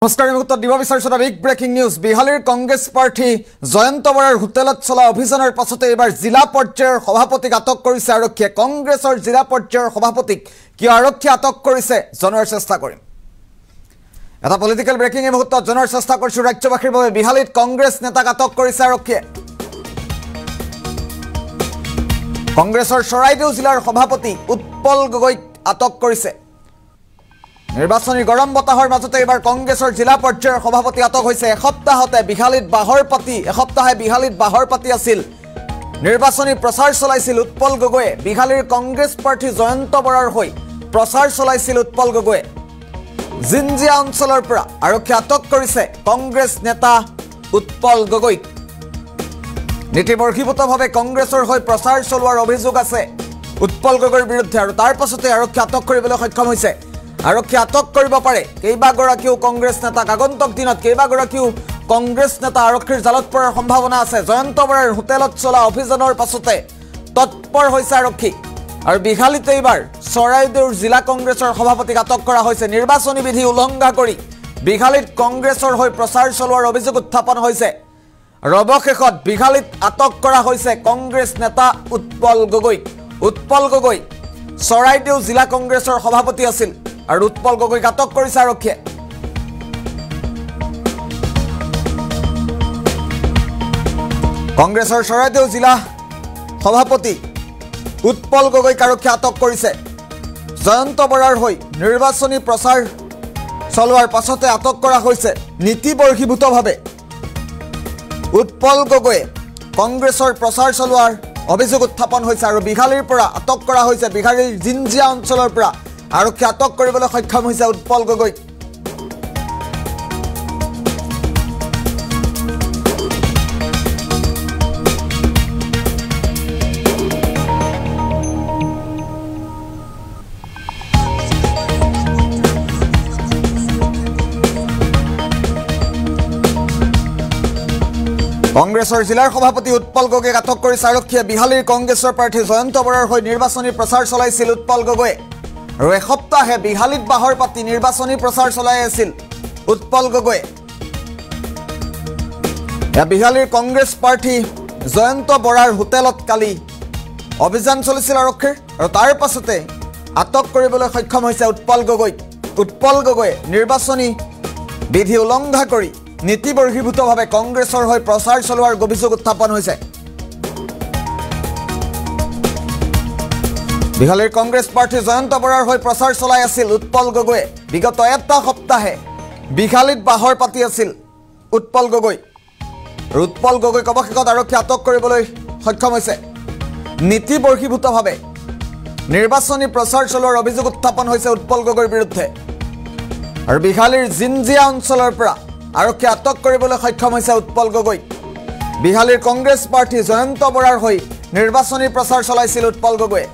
নমস্কাৰ মুহূৰ্তত দিব বিচাৰিছো বিগ ব্ৰেকিং নিউজ বিহালীৰ কংগ্ৰেছ প্ৰাৰ্থী জয়ন্ত বৰাৰ হোটেলত চলা অভিযানৰ পাছতে এবাৰ জিলা পৰ্যায়ৰ সভাপতিক আটক কৰিছে আৰক্ষীয়ে কংগ্ৰেছৰ জিলা পৰ্যায়ৰ সভাপতিক কিয় আৰক্ষীয়ে আটক কৰিছে জনাৰ চেষ্টা কৰিম এটা পলিটিক্যাল ব্ৰেকিং এই মুহূৰ্তত জনাৰ চেষ্টা কৰিছো ৰাজ্যবাসীৰ বাবে বিহালীত কংগ্ৰেছ নেতাক আটক কৰিছে আৰক্ষীয়ে কংগ্ৰেছৰ চৰাইদেউ জিলাৰ সভাপতি উৎপল গগৈক আটক কৰিছে নিৰ্বাচনী গৰম বতাহৰ মাজতে এবাৰ কংগ্ৰেছৰ জিলা পৰ্যায়ৰ সভাপতি আটক হৈছে এসপ্তাহতে বিহালীত বাহৰ পাতি আছিল নিৰ্বাচনী প্ৰচাৰ চলাইছিল উৎপল গগৈয়ে বিহালীৰ কংগ্ৰেছ প্ৰাৰ্থী জয়ন্ত বৰাৰ হৈ প্ৰচাৰ চলাইছিল উৎপল গগৈয়ে জিঞ্জিয়া অঞ্চলৰ পৰা আৰক্ষী আটক কৰিছে কংগ্ৰেছ নেতা উৎপল গগৈক নীতিবৰ্হিভূতভাৱে কংগ্ৰেছৰ হৈ প্ৰচাৰ চলোৱাৰ অভিযোগ আছে উৎপল গগৈৰ বিৰুদ্ধে আৰু তাৰ পাছতে আৰক্ষী আটক কৰিবলৈ সক্ষম হৈছে আৰক্ষী আটক কৰিব পাৰে কেইবাগৰাকীও কংগ্ৰেছ নেতাক আগন্তুক দিনত কেইবাগৰাকীও কংগ্ৰেছ নেতা আৰক্ষীৰ জালত পৰাৰ সম্ভাৱনা আছে জয়ন্ত বৰাৰ হোটেলত চলা অভিযানৰ পাছতে তৎপৰ হৈছে আৰক্ষী আৰু বিহালীতে এইবাৰ চৰাইদেউৰ জিলা কংগ্ৰেছৰ সভাপতিক আটক কৰা হৈছে নিৰ্বাচনী বিধি উলংঘা কৰি বিহালীত কংগ্ৰেছৰ হৈ প্ৰচাৰ চলোৱাৰ অভিযোগ উত্থাপন হৈছে ৰবশেষত বিহালীত আটক কৰা হৈছে কংগ্ৰেছ নেতা উৎপল গগৈ চৰাইদেউ জিলা কংগ্ৰেছৰ সভাপতি আছিল আৰু উৎপল গগৈক আটক কৰিছে আৰক্ষীয়ে কংগ্ৰেছৰ চৰাইদেউ জিলা সভাপতি উৎপল গগৈক আৰক্ষীয়ে আটক কৰিছে জয়ন্ত বৰাৰ হৈ নিৰ্বাচনী প্ৰচাৰ চলোৱাৰ পাছতে আটক কৰা হৈছে নীতিবৰ্হিভূতভাৱে উৎপল গগৈয়ে কংগ্ৰেছৰ প্ৰচাৰ চলোৱাৰ অভিযোগ উত্থাপন হৈছে আৰু বিহালীৰ পৰা আটক কৰা হৈছে বিহালীৰ জিঞ্জিয়া অঞ্চলৰ পৰা আৰক্ষী আটক কৰিবলৈ সক্ষম হৈছে উৎপল গগৈক কংগ্ৰেছৰ জিলাৰ সভাপতি উৎপল গগৈক আটক কৰিছে আৰক্ষীয়ে বিহালীৰ কংগ্ৰেছৰ প্ৰাৰ্থী জয়ন্ত বৰাৰ হৈ নিৰ্বাচনী প্ৰচাৰ চলাইছিল উৎপল গগৈয়ে আৰু এসপ্তাহে বিহালীত বাহৰ পাতি নিৰ্বাচনী প্ৰচাৰ চলাই আছিল উৎপল গগৈয়ে বিহালীৰ কংগ্ৰেছ প্ৰাৰ্থী জয়ন্ত বৰাৰ হোটেলত কালি অভিযান চলিছিল আৰক্ষীৰ আৰু তাৰ পাছতে আটক কৰিবলৈ সক্ষম হৈছে উৎপল গগৈয়ে নিৰ্বাচনী বিধি উলংঘা কৰি নীতিবৰ্হিভূতভাৱে কংগ্ৰেছৰ হৈ প্ৰচাৰ চলোৱাৰ অভিযোগ উত্থাপন হৈছে বিহালীৰ কংগ্ৰেছ প্ৰাৰ্থী জয়ন্ত বৰাৰ হৈ প্ৰচাৰ চলাই আছিল উৎপল গগৈয়ে বিগত এটা সপ্তাহে বিহালীত বাহৰ পাতি আছিল উৎপল গগৈক অৱশেষত আৰক্ষী আটক কৰিবলৈ সক্ষম হৈছে নীতিবৰ্হিভূতভাৱে নিৰ্বাচনী প্ৰচাৰ চলোৱাৰ অভিযোগ উত্থাপন হৈছে উৎপল গগৈৰ বিৰুদ্ধে আৰু বিহালীৰ জিঞ্জিয়া অঞ্চলৰ পৰা আৰক্ষী আটক কৰিবলৈ সক্ষম হৈছে উৎপল গগৈক বিহালীৰ কংগ্ৰেছ প্ৰাৰ্থী জয়ন্ত বৰাৰ হৈ নিৰ্বাচনী প্ৰচাৰ চলাইছিল উৎপল গগৈয়ে